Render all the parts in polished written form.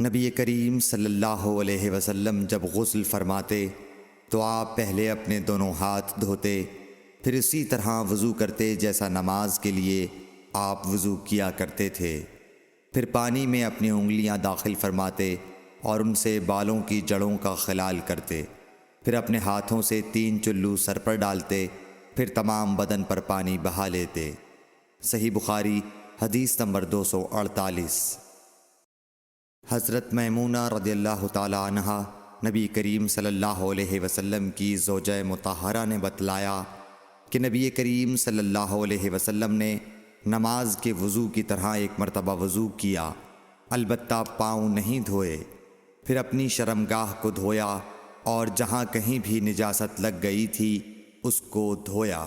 نبی کریم صلی اللہ علیہ وسلم جب غسل فرماتے تو آپ پہلے اپنے دونوں ہاتھ دھوتے، پھر اسی طرح وضو کرتے جیسا نماز کے لیے آپ وضو کیا کرتے تھے۔ پھر پانی میں اپنی انگلیاں داخل فرماتے اور ان سے بالوں کی جڑوں کا خلال کرتے، پھر اپنے ہاتھوں سے 3 چلو سر پر ڈالتے، پھر تمام بدن پر پانی بہا لیتے۔ صحیح بخاری حدیث نمبر 248۔ حضرت میمونہ رضی اللہ تعالی عنہا نبی کریم صلی اللہ علیہ وسلم کی زوجہ مطہرہ نے بتلایا کہ نبی کریم صلی اللہ علیہ وسلم نے نماز کے وضو کی طرح ایک مرتبہ وضو کیا، البتہ پاؤں نہیں دھوئے، پھر اپنی شرمگاہ کو دھویا اور جہاں کہیں بھی نجاست لگ گئی تھی اس کو دھویا،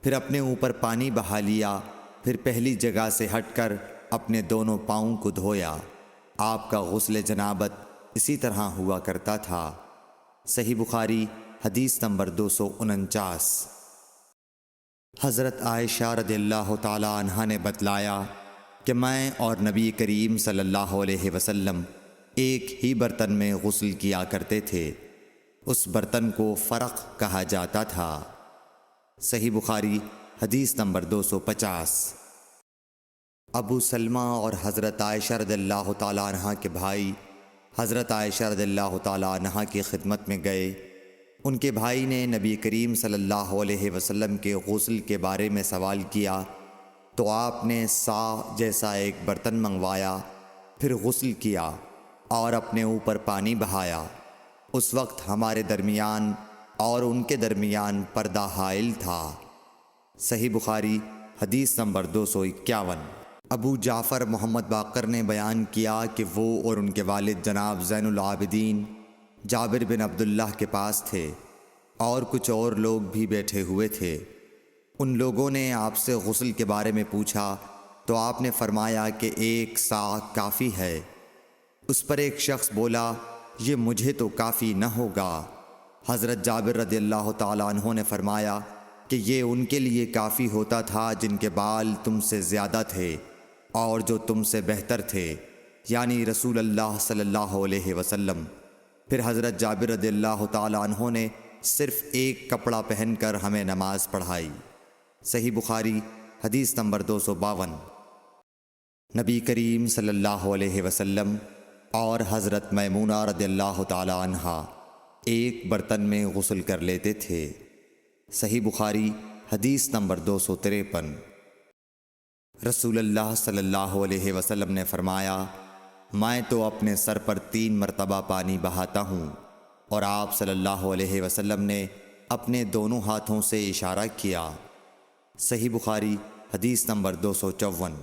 پھر اپنے اوپر پانی بہا لیا، پھر پہلی جگہ سے ہٹ کر اپنے دونوں پاؤں کو دھویا۔ آپ کا غسل جنابت اسی طرح ہوا کرتا تھا۔ صحیح بخاری حدیث نمبر 249۔ حضرت عائشہ رضی اللہ تعالی عنہا نے بتلایا کہ میں اور نبی کریم صلی اللہ علیہ وسلم ایک ہی برتن میں غسل کیا کرتے تھے، اس برتن کو فرق کہا جاتا تھا۔ صحیح بخاری حدیث نمبر 250۔ ابو سلمہ اور حضرت عائشہ رضی اللہ تعالی عنہا کے بھائی حضرت عائشہ رضی اللہ تعالی عنہا کی خدمت میں گئے۔ ان کے بھائی نے نبی کریم صلی اللہ علیہ وسلم کے غسل کے بارے میں سوال کیا تو آپ نے سا جیسا ایک برتن منگوایا، پھر غسل کیا اور اپنے اوپر پانی بہایا۔ اس وقت ہمارے درمیان اور ان کے درمیان پردہ حائل تھا۔ صحیح بخاری حدیث نمبر 251۔ ابو جعفر محمد باقر نے بیان کیا کہ وہ اور ان کے والد جناب زین العابدین جابر بن عبداللہ کے پاس تھے اور کچھ اور لوگ بھی بیٹھے ہوئے تھے۔ ان لوگوں نے آپ سے غسل کے بارے میں پوچھا تو آپ نے فرمایا کہ 1 سا کافی ہے۔ اس پر ایک شخص بولا، یہ مجھے تو کافی نہ ہوگا۔ حضرت جابر رضی اللہ تعالیٰ عنہ نے فرمایا کہ یہ ان کے لیے کافی ہوتا تھا جن کے بال تم سے زیادہ تھے اور جو تم سے بہتر تھے، یعنی رسول اللہ صلی اللہ علیہ وسلم۔ پھر حضرت جابر رضی اللہ تعالیٰ عنہ نے صرف ایک کپڑا پہن کر ہمیں نماز پڑھائی۔ صحیح بخاری حدیث نمبر 252۔ نبی کریم صلی اللہ علیہ وسلم اور حضرت میمونہ رضی اللہ تعالیٰ عنہا ایک برتن میں غسل کر لیتے تھے۔ صحیح بخاری حدیث نمبر 253۔ رسول اللہ صلی اللہ علیہ وسلم نے فرمایا، میں تو اپنے سر پر 3 مرتبہ پانی بہاتا ہوں، اور آپ صلی اللہ علیہ وسلم نے اپنے دونوں ہاتھوں سے اشارہ کیا۔ صحیح بخاری حدیث نمبر 254۔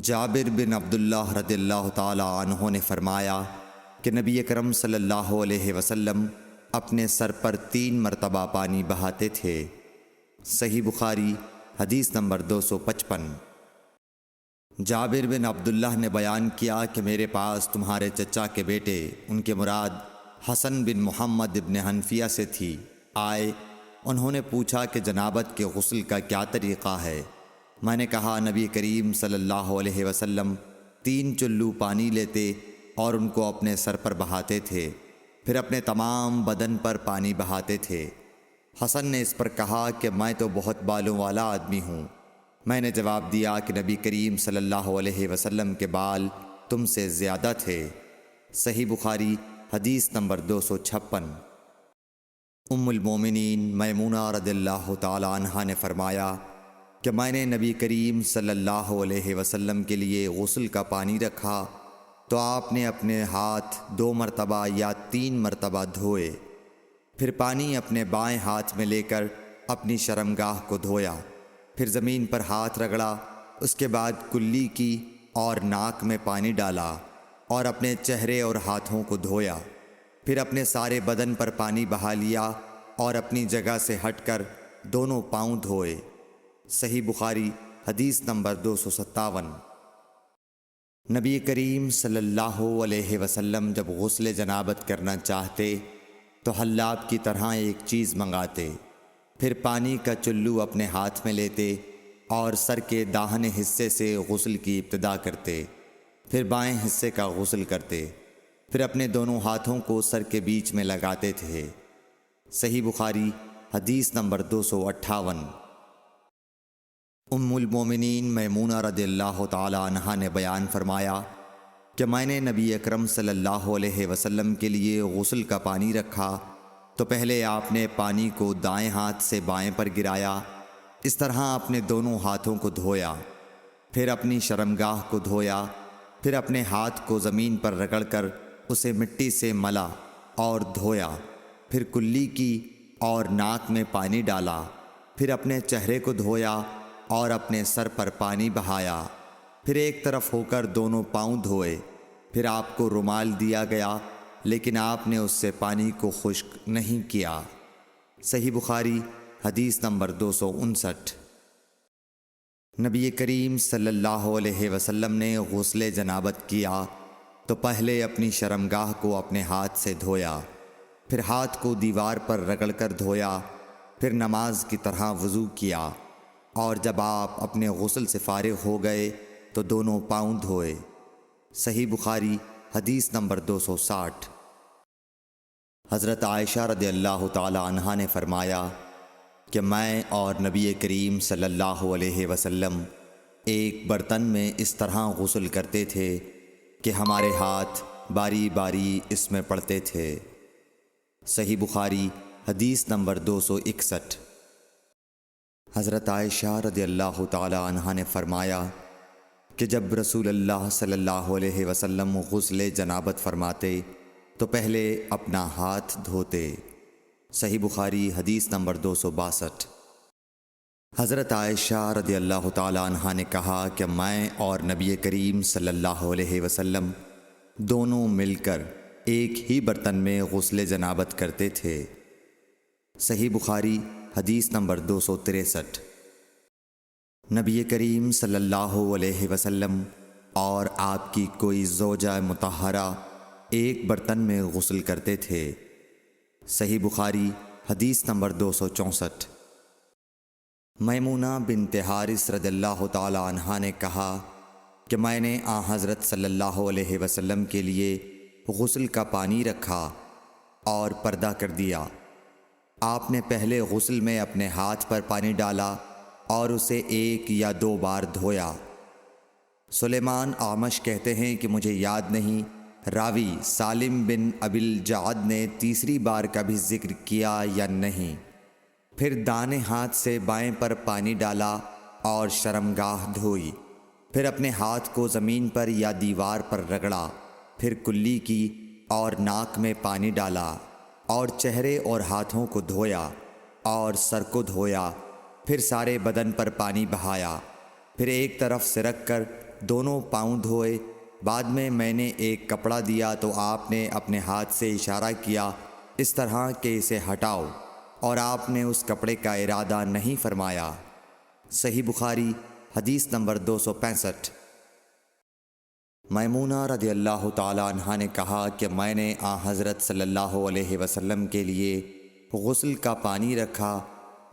جابر بن عبداللہ رضی اللہ تعالی عنہ نے فرمایا کہ نبی اکرم صلی اللہ علیہ وسلم اپنے سر پر 3 مرتبہ پانی بہاتے تھے۔ صحیح بخاری حدیث نمبر 255۔ جابر بن عبداللہ نے بیان کیا کہ میرے پاس تمہارے چچا کے بیٹے، ان کے مراد حسن بن محمد ابن حنفیہ سے تھی، آئے۔ انہوں نے پوچھا کہ جنابت کے غسل کا کیا طریقہ ہے؟ میں نے کہا، نبی کریم صلی اللہ علیہ وسلم 3 چلو پانی لیتے اور ان کو اپنے سر پر بہاتے تھے، پھر اپنے تمام بدن پر پانی بہاتے تھے۔ حسن نے اس پر کہا کہ میں تو بہت بالوں والا آدمی ہوں۔ میں نے جواب دیا کہ نبی کریم صلی اللہ علیہ وسلم کے بال تم سے زیادہ تھے۔ صحیح بخاری حدیث نمبر 256۔ ام المومنین میمونہ رضی اللہ تعالی عنہا نے فرمایا کہ میں نے نبی کریم صلی اللہ علیہ وسلم کے لیے غسل کا پانی رکھا تو آپ نے اپنے ہاتھ 2 مرتبہ یا 3 مرتبہ دھوئے، پھر پانی اپنے بائیں ہاتھ میں لے کر اپنی شرمگاہ کو دھویا، پھر زمین پر ہاتھ رگڑا، اس کے بعد کلی کی اور ناک میں پانی ڈالا اور اپنے چہرے اور ہاتھوں کو دھویا، پھر اپنے سارے بدن پر پانی بہا لیا اور اپنی جگہ سے ہٹ کر دونوں پاؤں دھوئے۔ صحیح بخاری حدیث نمبر 257۔ نبی کریم صلی اللہ علیہ وسلم جب غسل جنابت کرنا چاہتے تو حلاب کی طرح ایک چیز منگاتے، پھر پانی کا چلو اپنے ہاتھ میں لیتے اور سر کے داہنے حصے سے غسل کی ابتدا کرتے، پھر بائیں حصے کا غسل کرتے، پھر اپنے دونوں ہاتھوں کو سر کے بیچ میں لگاتے تھے۔ صحیح بخاری حدیث نمبر 258۔ ام المومنین میمونہ رضی اللہ تعالی عنہا نے بیان فرمایا کہ میں نے نبی اکرم صلی اللہ علیہ وسلم کے لیے غسل کا پانی رکھا تو پہلے آپ نے پانی کو دائیں ہاتھ سے بائیں پر گرایا، اس طرح اپنے دونوں ہاتھوں کو دھویا، پھر اپنی شرمگاہ کو دھویا، پھر اپنے ہاتھ کو زمین پر رگڑ کر اسے مٹی سے ملا اور دھویا، پھر کلی کی اور ناک میں پانی ڈالا، پھر اپنے چہرے کو دھویا اور اپنے سر پر پانی بہایا، پھر ایک طرف ہو کر دونوں پاؤں دھوئے، پھر آپ کو رومال دیا گیا لیکن آپ نے اس سے پانی کو خشک نہیں کیا۔ صحیح بخاری حدیث نمبر 259۔ نبی کریم صلی اللہ علیہ وسلم نے غسل جنابت کیا تو پہلے اپنی شرمگاہ کو اپنے ہاتھ سے دھویا، پھر ہاتھ کو دیوار پر رگڑ کر دھویا، پھر نماز کی طرح وضو کیا، اور جب آپ اپنے غسل سے فارغ ہو گئے تو دونوں پاؤں دھوئے۔ صحیح بخاری حدیث نمبر 260۔ حضرت عائشہ رضی اللہ تعالی عنہا نے فرمایا کہ میں اور نبی کریم صلی اللہ علیہ وسلم ایک برتن میں اس طرح غسل کرتے تھے کہ ہمارے ہاتھ باری باری اس میں پڑتے تھے۔ صحیح بخاری حدیث نمبر 261۔ حضرت عائشہ رضی اللہ تعالی عنہا نے فرمایا کہ جب رسول اللہ صلی اللہ علیہ وسلم غسل جنابت فرماتے تو پہلے اپنا ہاتھ دھوتے۔ صحیح بخاری حدیث نمبر 262۔ حضرت عائشہ رضی اللہ تعالی عنہا نے کہا کہ میں اور نبی کریم صلی اللہ علیہ وسلم دونوں مل کر ایک ہی برتن میں غسل جنابت کرتے تھے۔ صحیح بخاری حدیث نمبر 263۔ نبی کریم صلی اللہ علیہ وسلم اور آپ کی کوئی زوجہ مطہرہ ایک برتن میں غسل کرتے تھے۔ صحیح بخاری حدیث نمبر 264۔ میمونہ بنت حارث رضی اللہ تعالی عنہا نے کہا کہ میں نے حضرت صلی اللہ علیہ وسلم کے لیے غسل کا پانی رکھا اور پردہ کر دیا۔ آپ نے پہلے غسل میں اپنے ہاتھ پر پانی ڈالا اور اسے 1 یا 2 بار دھویا۔ سلیمان اعمش کہتے ہیں کہ مجھے یاد نہیں راوی سالم بن ابی الجعد نے تیسری بار کا بھی ذکر کیا یا نہیں۔ پھر دائیں ہاتھ سے بائیں پر پانی ڈالا اور شرمگاہ دھوئی، پھر اپنے ہاتھ کو زمین پر یا دیوار پر رگڑا، پھر کلی کی اور ناک میں پانی ڈالا اور چہرے اور ہاتھوں کو دھویا اور سر کو دھویا، پھر سارے بدن پر پانی بہایا، پھر ایک طرف سے رکھ کر دونوں پاؤں دھوئے۔ بعد میں نے ایک کپڑا دیا تو آپ نے اپنے ہاتھ سے اشارہ کیا اس طرح کہ اسے ہٹاؤ، اور آپ نے اس کپڑے کا ارادہ نہیں فرمایا۔ صحیح بخاری حدیث نمبر 265۔ میمونہ رضی اللہ تعالی عنہا نے کہا کہ میں نے حضرت صلی اللہ علیہ وسلم کے لیے غسل کا پانی رکھا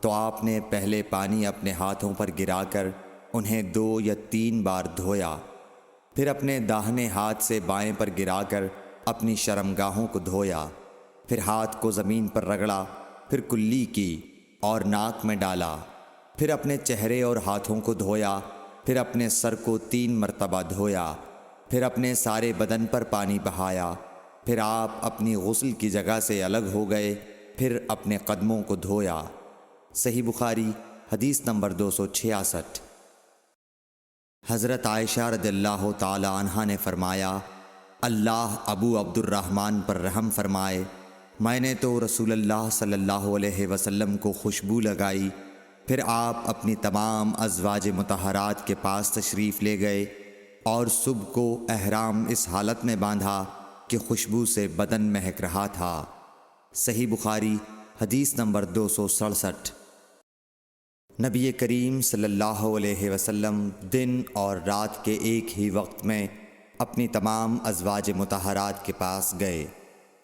تو آپ نے پہلے پانی اپنے ہاتھوں پر گرا کر انہیں 2 یا 3 بار دھویا، پھر اپنے داہنے ہاتھ سے بائیں پر گرا کر اپنی شرمگاہوں کو دھویا، پھر ہاتھ کو زمین پر رگڑا، پھر کلی کی اور ناک میں ڈالا، پھر اپنے چہرے اور ہاتھوں کو دھویا، پھر اپنے سر کو 3 مرتبہ دھویا، پھر اپنے سارے بدن پر پانی بہایا، پھر آپ اپنی غسل کی جگہ سے الگ ہو گئے، پھر اپنے قدموں کو دھویا۔ صحیح بخاری حدیث نمبر 266۔ حضرت عائشہ رضی اللہ تعالی عنہا نے فرمایا اللہ ابو عبد الرحمن پر رحم فرمائے، میں نے تو رسول اللہ صلی اللہ علیہ وسلم کو خوشبو لگائی، پھر آپ اپنی تمام ازواج مطہرات کے پاس تشریف لے گئے اور صبح کو احرام اس حالت میں باندھا کہ خوشبو سے بدن مہک رہا تھا۔ صحیح بخاری حدیث نمبر 267۔ نبی کریم صلی اللہ علیہ وسلم دن اور رات کے ایک ہی وقت میں اپنی تمام ازواج مطہرات کے پاس گئے،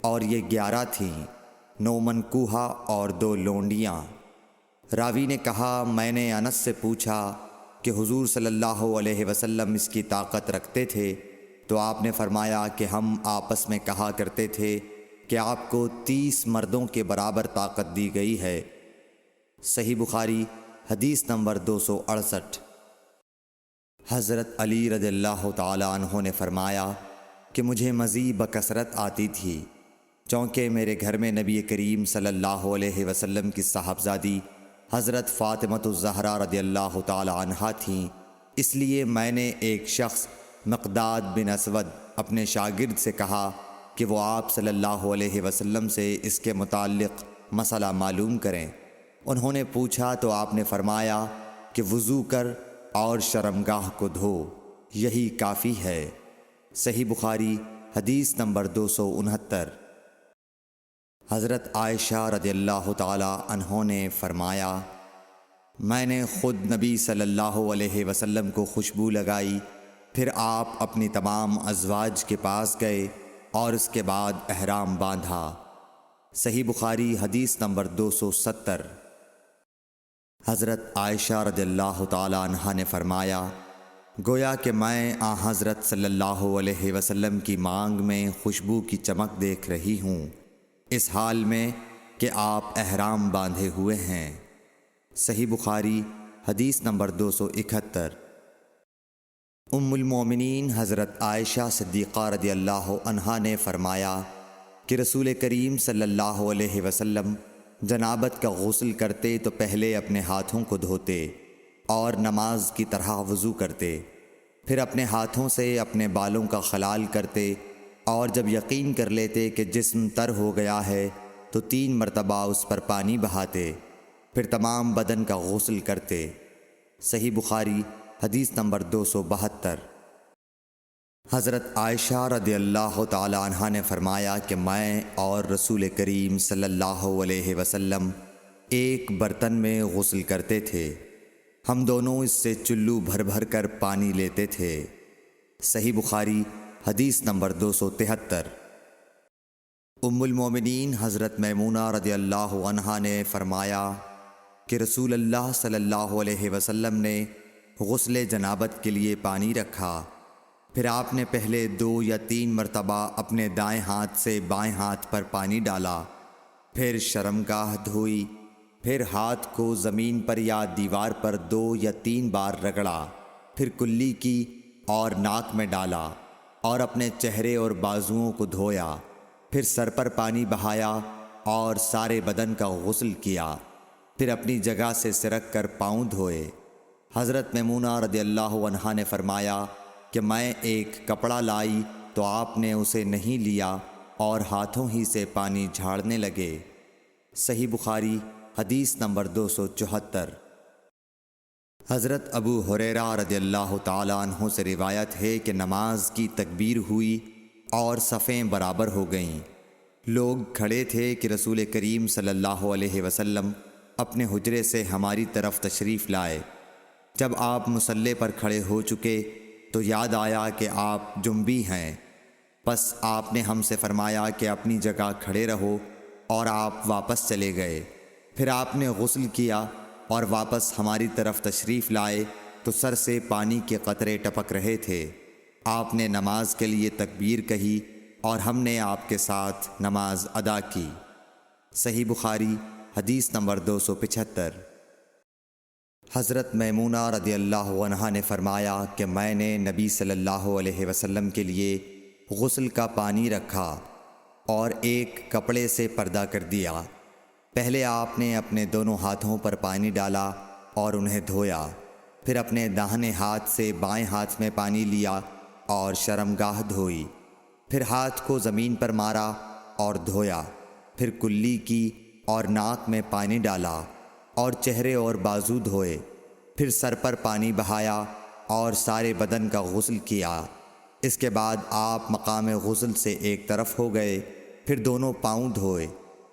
اور یہ 11 تھیں، 9 منکوحہ اور 2 لونڈیاں۔ راوی نے کہا میں نے انس سے پوچھا کہ حضور صلی اللہ علیہ وسلم اس کی طاقت رکھتے تھے؟ تو آپ نے فرمایا کہ ہم آپس میں کہا کرتے تھے کہ آپ کو 30 مردوں کے برابر طاقت دی گئی ہے۔ صحیح بخاری حدیث نمبر 268۔ حضرت علی رضی اللہ تعالی عنہ نے فرمایا کہ مجھے مزید بکثرت آتی تھی، چونکہ میرے گھر میں نبی کریم صلی اللہ علیہ وسلم کی صاحبزادی حضرت فاطمۃ الزہرا رضی اللہ تعالی عنہا تھیں، اس لیے میں نے ایک شخص مقداد بن اسود اپنے شاگرد سے کہا کہ وہ آپ صلی اللہ علیہ وسلم سے اس کے متعلق مسئلہ معلوم کریں۔ انہوں نے پوچھا تو آپ نے فرمایا کہ وضو کر اور شرمگاہ کو دھو، یہی کافی ہے۔ صحیح بخاری حدیث نمبر 269۔ حضرت عائشہ رضی اللہ تعالی عنہ نے فرمایا میں نے خود نبی صلی اللہ علیہ وسلم کو خوشبو لگائی، پھر آپ اپنی تمام ازواج کے پاس گئے اور اس کے بعد احرام باندھا۔ صحیح بخاری حدیث نمبر 270۔ حضرت عائشہ رضی اللہ تعالی عنہا نے فرمایا گویا کہ میں حضرت صلی اللہ علیہ وسلم کی مانگ میں خوشبو کی چمک دیکھ رہی ہوں، اس حال میں کہ آپ احرام باندھے ہوئے ہیں۔ صحیح بخاری حدیث نمبر 271۔ ام المومنین حضرت عائشہ صدیقہ رضی اللہ عنہا نے فرمایا کہ رسول کریم صلی اللہ علیہ وسلم جنابت کا غسل کرتے تو پہلے اپنے ہاتھوں کو دھوتے اور نماز کی طرح وضو کرتے، پھر اپنے ہاتھوں سے اپنے بالوں کا خلال کرتے، اور جب یقین کر لیتے کہ جسم تر ہو گیا ہے تو 3 مرتبہ اس پر پانی بہاتے، پھر تمام بدن کا غسل کرتے۔ صحیح بخاری حدیث نمبر 272۔ حضرت عائشہ رضی اللہ تعالی عنہا نے فرمایا کہ میں اور رسول کریم صلی اللہ علیہ وسلم ایک برتن میں غسل کرتے تھے، ہم دونوں اس سے چلو بھر بھر کر پانی لیتے تھے۔ صحیح بخاری حدیث نمبر 273۔ ام المومنین حضرت میمونہ رضی اللہ عنہا نے فرمایا کہ رسول اللہ صلی اللہ علیہ وسلم نے غسل جنابت کے لیے پانی رکھا، پھر آپ نے پہلے 2 یا 3 مرتبہ اپنے دائیں ہاتھ سے بائیں ہاتھ پر پانی ڈالا، پھر شرمگاہ دھوئی، پھر ہاتھ کو زمین پر یا دیوار پر 2 یا 3 بار رگڑا، پھر کلی کی اور ناک میں ڈالا اور اپنے چہرے اور بازوؤں کو دھویا، پھر سر پر پانی بہایا اور سارے بدن کا غسل کیا، پھر اپنی جگہ سے سرک کر پاؤں دھوئے۔ حضرت میمونہ رضی اللہ عنہا نے فرمایا کہ میں ایک کپڑا لائی تو آپ نے اسے نہیں لیا اور ہاتھوں ہی سے پانی جھاڑنے لگے۔ صحیح بخاری حدیث نمبر 274۔ حضرت ابو ہریرہ رضی اللہ تعالی عنہ سے روایت ہے کہ نماز کی تکبیر ہوئی اور صفیں برابر ہو گئیں، لوگ کھڑے تھے کہ رسول کریم صلی اللہ علیہ وسلم اپنے حجرے سے ہماری طرف تشریف لائے۔ جب آپ مصلی پر کھڑے ہو چکے تو یاد آیا کہ آپ جنبی ہیں، پس آپ نے ہم سے فرمایا کہ اپنی جگہ کھڑے رہو، اور آپ واپس چلے گئے۔ پھر آپ نے غسل کیا اور واپس ہماری طرف تشریف لائے تو سر سے پانی کے قطرے ٹپک رہے تھے۔ آپ نے نماز کے لیے تکبیر کہی اور ہم نے آپ کے ساتھ نماز ادا کی۔ صحیح بخاری حدیث نمبر 275۔ حضرت میمونہ رضی اللہ عنہا نے فرمایا کہ میں نے نبی صلی اللہ علیہ وسلم کے لیے غسل کا پانی رکھا اور ایک کپڑے سے پردہ کر دیا۔ پہلے آپ نے اپنے دونوں ہاتھوں پر پانی ڈالا اور انہیں دھویا، پھر اپنے داہنے ہاتھ سے بائیں ہاتھ میں پانی لیا اور شرمگاہ دھوئی، پھر ہاتھ کو زمین پر مارا اور دھویا، پھر کلی کی اور ناک میں پانی ڈالا اور چہرے اور بازو دھوئے، پھر سر پر پانی بہایا اور سارے بدن کا غسل کیا۔ اس کے بعد آپ مقام غسل سے ایک طرف ہو گئے، پھر دونوں پاؤں دھوئے۔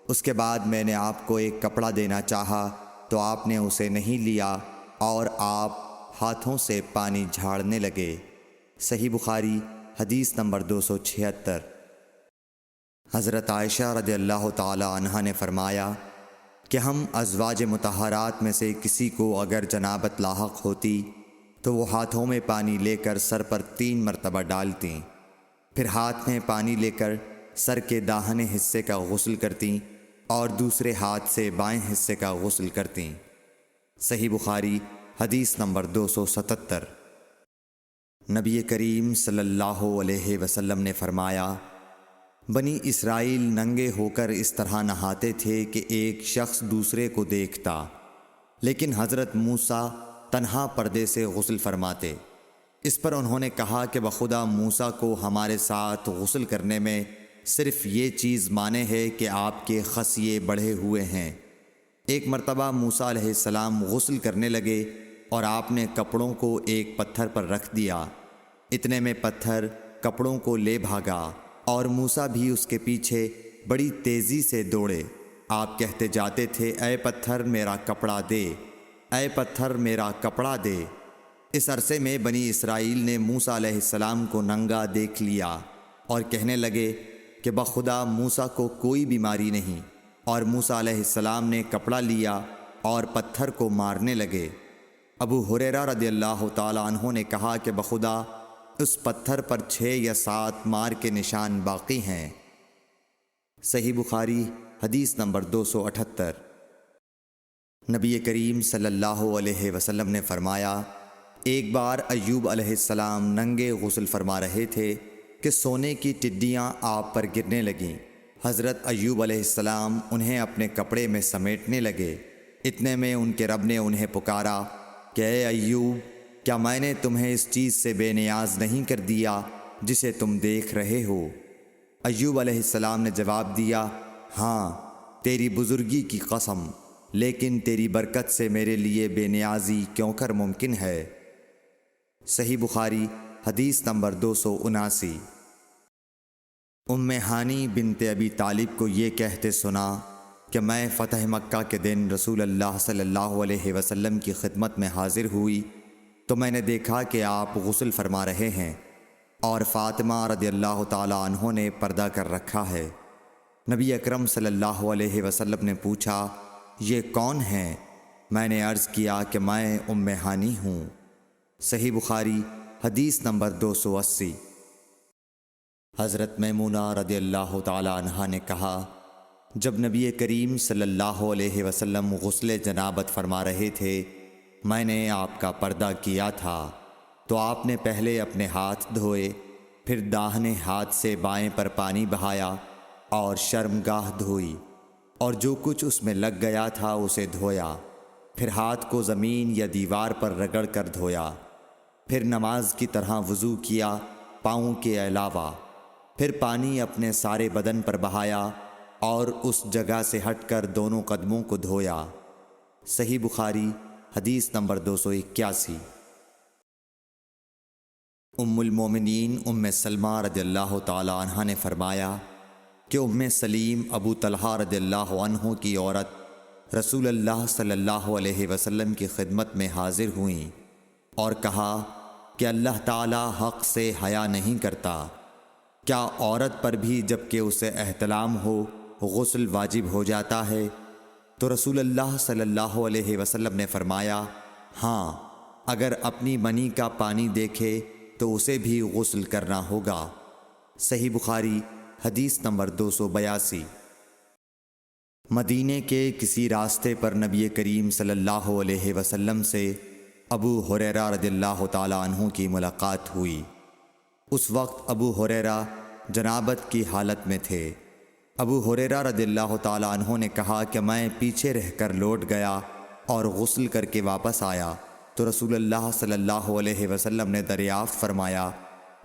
اس کے بعد میں نے آپ کو ایک کپڑا دینا چاہا تو آپ نے اسے نہیں لیا اور آپ ہاتھوں سے پانی جھاڑنے لگے۔ صحیح بخاری حدیث نمبر 276۔ حضرت عائشہ رضی اللہ تعالی عنہا نے فرمایا کہ ہم ازواج مطہرات میں سے کسی کو اگر جنابت لاحق ہوتی تو وہ ہاتھوں میں پانی لے کر سر پر 3 مرتبہ ڈالتیں، پھر ہاتھ میں پانی لے کر سر کے داہنے حصے کا غسل کرتیں اور دوسرے ہاتھ سے بائیں حصے کا غسل کرتیں۔ صحیح بخاری حدیث نمبر 277۔ نبی کریم صلی اللہ علیہ وسلم نے فرمایا، بنی اسرائیل ننگے ہو کر اس طرح نہاتے تھے کہ ایک شخص دوسرے کو دیکھتا، لیکن حضرت موسیٰ تنہا پردے سے غسل فرماتے۔ اس پر انہوں نے کہا کہ بخدا موسیٰ کو ہمارے ساتھ غسل کرنے میں صرف یہ چیز مانے ہے کہ آپ کے خصیے بڑھے ہوئے ہیں۔ ایک مرتبہ موسیٰ علیہ السلام غسل کرنے لگے اور آپ نے کپڑوں کو ایک پتھر پر رکھ دیا۔ اتنے میں پتھر کپڑوں کو لے بھاگا اور موسیٰ بھی اس کے پیچھے بڑی تیزی سے دوڑے۔ آپ کہتے جاتے تھے، اے پتھر میرا کپڑا دے، اے پتھر میرا کپڑا دے۔ اس عرصے میں بنی اسرائیل نے موسیٰ علیہ السلام کو ننگا دیکھ لیا اور کہنے لگے کہ بخدا موسیٰ کو کوئی بیماری نہیں، اور موسیٰ علیہ السلام نے کپڑا لیا اور پتھر کو مارنے لگے۔ ابو ہریرہ رضی اللہ تعالیٰ عنہ نے کہا کہ بخدا اس پتھر پر 6 یا 7 مار کے نشان باقی ہیں۔ صحیح بخاری حدیث نمبر 278۔ نبی کریم صلی اللہ علیہ وسلم نے فرمایا، ایک بار ایوب علیہ السلام ننگے غسل فرما رہے تھے کہ سونے کی ٹڈیاں آپ پر گرنے لگیں۔ حضرت ایوب علیہ السلام انہیں اپنے کپڑے میں سمیٹنے لگے۔ اتنے میں ان کے رب نے انہیں پکارا کہ اے ایوب، کیا میں نے تمہیں اس چیز سے بے نیاز نہیں کر دیا جسے تم دیکھ رہے ہو؟ ایوب علیہ السلام نے جواب دیا، ہاں تیری بزرگی کی قسم، لیکن تیری برکت سے میرے لیے بے نیازی کیوں کر ممکن ہے۔ صحیح بخاری حدیث نمبر 279۔ ام ہانی بنت ابی طالب کو یہ کہتے سنا کہ میں فتح مکہ کے دن رسول اللہ صلی اللہ علیہ وسلم کی خدمت میں حاضر ہوئی تو میں نے دیکھا کہ آپ غسل فرما رہے ہیں اور فاطمہ رضی اللہ تعالیٰ عنہ نے پردہ کر رکھا ہے۔ نبی اکرم صلی اللہ علیہ وسلم نے پوچھا، یہ کون ہیں؟ میں نے عرض کیا کہ میں ام ہانی ہوں۔ صحیح بخاری حدیث نمبر 280۔ حضرت میمونہ رضی اللہ تعالیٰ عنہا نے کہا، جب نبی کریم صلی اللہ علیہ وسلم غسل جنابت فرما رہے تھے، میں نے آپ کا پردہ کیا تھا تو آپ نے پہلے اپنے ہاتھ دھوئے، پھر داہنے ہاتھ سے بائیں پر پانی بہایا اور شرمگاہ دھوئی، اور جو کچھ اس میں لگ گیا تھا اسے دھویا، پھر ہاتھ کو زمین یا دیوار پر رگڑ کر دھویا، پھر نماز کی طرح وضو کیا پاؤں کے علاوہ، پھر پانی اپنے سارے بدن پر بہایا اور اس جگہ سے ہٹ کر دونوں قدموں کو دھویا۔ صحیح بخاری حدیث نمبر 281۔ ام المومنین ام سلمہ رضی اللہ تعالیٰ عنہ نے فرمایا کہ ام سلیم ابو طلحہ رضی اللہ عنہ کی عورت رسول اللہ صلی اللہ علیہ وسلم کی خدمت میں حاضر ہوئیں اور کہا کہ اللہ تعالیٰ حق سے حیا نہیں کرتا، کیا عورت پر بھی جب کہ اسے احتلام ہو غسل واجب ہو جاتا ہے؟ تو رسول اللہ صلی اللہ علیہ وسلم نے فرمایا، ہاں، اگر اپنی منی کا پانی دیکھے تو اسے بھی غسل کرنا ہوگا۔ صحیح بخاری حدیث نمبر 282۔ مدینے کے کسی راستے پر نبی کریم صلی اللہ علیہ وسلم سے ابو ہریرہ رضی اللہ تعالیٰ عنہ کی ملاقات ہوئی۔ اس وقت ابو ہریرہ جنابت کی حالت میں تھے۔ ابو ہریرہ رضی اللہ تعالیٰ عنہ نے کہا کہ میں پیچھے رہ کر لوٹ گیا اور غسل کر کے واپس آیا تو رسول اللہ صلی اللہ علیہ وسلم نے دریافت فرمایا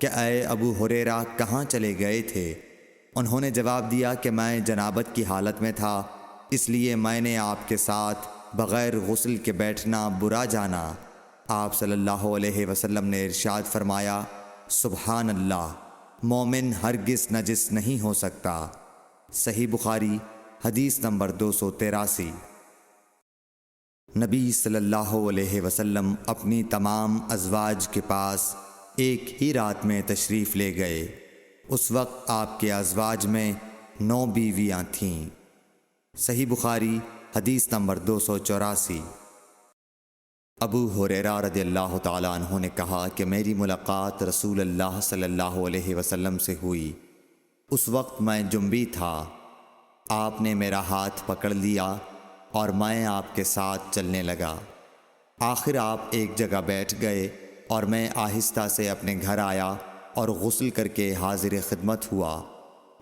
کہ اے ابو ہریرہ کہاں چلے گئے تھے؟ انہوں نے جواب دیا کہ میں جنابت کی حالت میں تھا، اس لیے میں نے آپ کے ساتھ بغیر غسل کے بیٹھنا برا جانا۔ آپ صلی اللہ علیہ وسلم نے ارشاد فرمایا، سبحان اللہ، مومن ہرگز نجس نہیں ہو سکتا۔ صحیح بخاری حدیث نمبر 283۔ نبی صلی اللہ علیہ وسلم اپنی تمام ازواج کے پاس ایک ہی رات میں تشریف لے گئے۔ اس وقت آپ کے ازواج میں 9 بیویاں تھیں۔ صحیح بخاری حدیث نمبر 284۔ ابو ہریرہ رضی اللہ تعالیٰ عنہ نے کہا کہ میری ملاقات رسول اللہ صلی اللہ علیہ وسلم سے ہوئی۔ اس وقت میں جنبی تھا۔ آپ نے میرا ہاتھ پکڑ لیا اور میں آپ کے ساتھ چلنے لگا۔ آخر آپ ایک جگہ بیٹھ گئے اور میں آہستہ سے اپنے گھر آیا اور غسل کر کے حاضر خدمت ہوا۔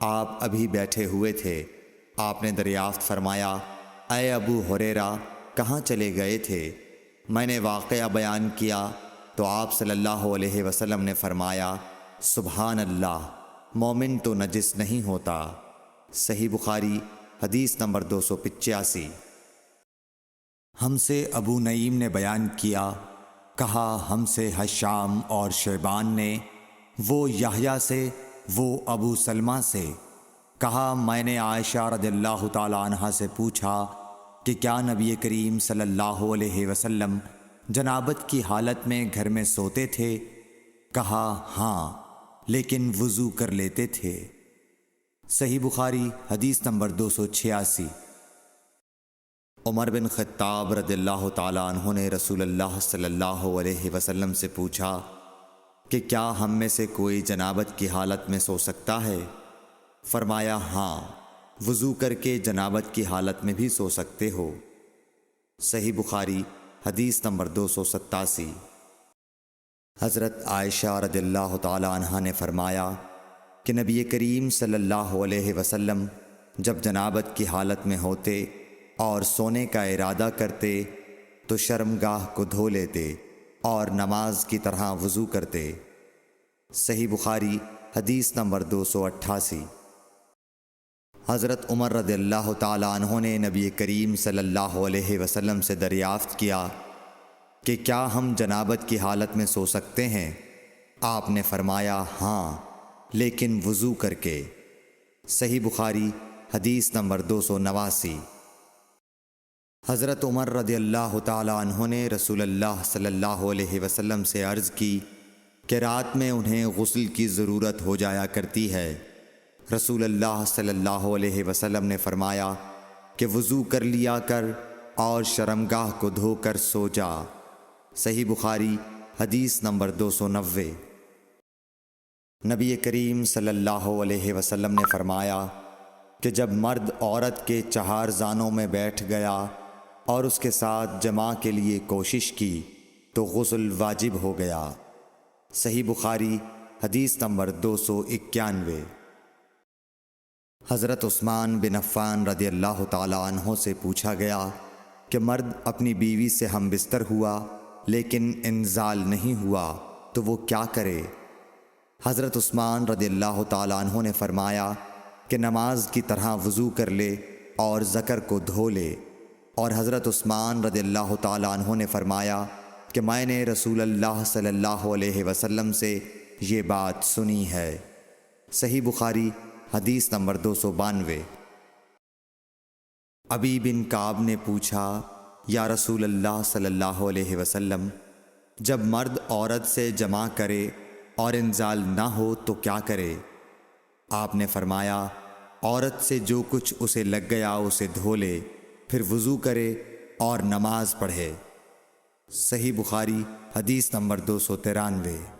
آپ ابھی بیٹھے ہوئے تھے۔ آپ نے دریافت فرمایا، اے ابو ہریرہ، کہاں چلے گئے تھے؟ میں نے واقعہ بیان کیا تو آپ صلی اللہ علیہ وسلم نے فرمایا، سبحان اللہ، مومن تو نجس نہیں ہوتا۔ صحیح بخاری حدیث نمبر 285۔ ہم سے ابو نعیم نے بیان کیا، کہا ہم سے حشام اور شیبان نے، وہ یحییٰ سے، وہ ابو سلمہ سے، کہا میں نے عائشہ رضی اللہ تعالیٰ عنہا سے پوچھا کہ کیا نبی کریم صلی اللہ علیہ وسلم جنابت کی حالت میں گھر میں سوتے تھے؟ کہا ہاں، لیکن وضو کر لیتے تھے۔ صحیح بخاری حدیث نمبر 286۔ عمر بن خطاب رضی اللہ تعالیٰ عنہ نے رسول اللہ صلی اللہ علیہ وسلم سے پوچھا کہ کیا ہم میں سے کوئی جنابت کی حالت میں سو سکتا ہے؟ فرمایا ہاں، وضو کر کے جنابت کی حالت میں بھی سو سکتے ہو۔ صحیح بخاری حدیث نمبر 287۔ حضرت عائشہ رضی اللہ تعالیٰ عنہا نے فرمایا کہ نبی کریم صلی اللہ علیہ وسلم جب جنابت کی حالت میں ہوتے اور سونے کا ارادہ کرتے تو شرمگاہ کو دھو لیتے اور نماز کی طرح وضو کرتے۔ صحیح بخاری حدیث نمبر 288۔ حضرت عمر رضی اللہ تعالیٰ عنہ نے نبی کریم صلی اللہ علیہ وسلم سے دریافت کیا کہ کیا ہم جنابت کی حالت میں سو سکتے ہیں؟ آپ نے فرمایا ہاں، لیکن وضو کر کے۔ صحیح بخاری حدیث نمبر 289۔ حضرت عمر رضی اللہ تعالیٰ عنہ نے رسول اللہ صلی اللہ علیہ وسلم سے عرض کی کہ رات میں انہیں غسل کی ضرورت ہو جایا کرتی ہے۔ رسول اللہ صلی اللہ علیہ وسلم نے فرمایا کہ وضو کر لیا کر اور شرمگاہ کو دھو کر سو جا۔ صحیح بخاری حدیث نمبر 290۔ نبی کریم صلی اللہ علیہ وسلم نے فرمایا کہ جب مرد عورت کے چہار زانوں میں بیٹھ گیا اور اس کے ساتھ جماع کے لیے کوشش کی تو غسل واجب ہو گیا۔ صحیح بخاری حدیث نمبر 291۔ حضرت عثمان بن عفان رضی اللہ تعالیٰ عنہ سے پوچھا گیا کہ مرد اپنی بیوی سے ہم بستر ہوا لیکن انزال نہیں ہوا تو وہ کیا کرے؟ حضرت عثمان رضی اللہ تعالیٰ عنہ نے فرمایا کہ نماز کی طرح وضو کر لے اور ذکر کو دھو لے۔ اور حضرت عثمان رضی اللہ تعالیٰ عنہ نے فرمایا کہ میں نے رسول اللہ صلی اللہ علیہ وسلم سے یہ بات سنی ہے۔ صحیح بخاری حدیث نمبر 292۔ ابی بن کعب نے پوچھا، یا رسول اللہ صلی اللہ علیہ وسلم، جب مرد عورت سے جماع کرے اور انزال نہ ہو تو کیا کرے؟ آپ نے فرمایا، عورت سے جو کچھ اسے لگ گیا اسے دھو لے، پھر وضو کرے اور نماز پڑھے۔ صحیح بخاری حدیث نمبر 293۔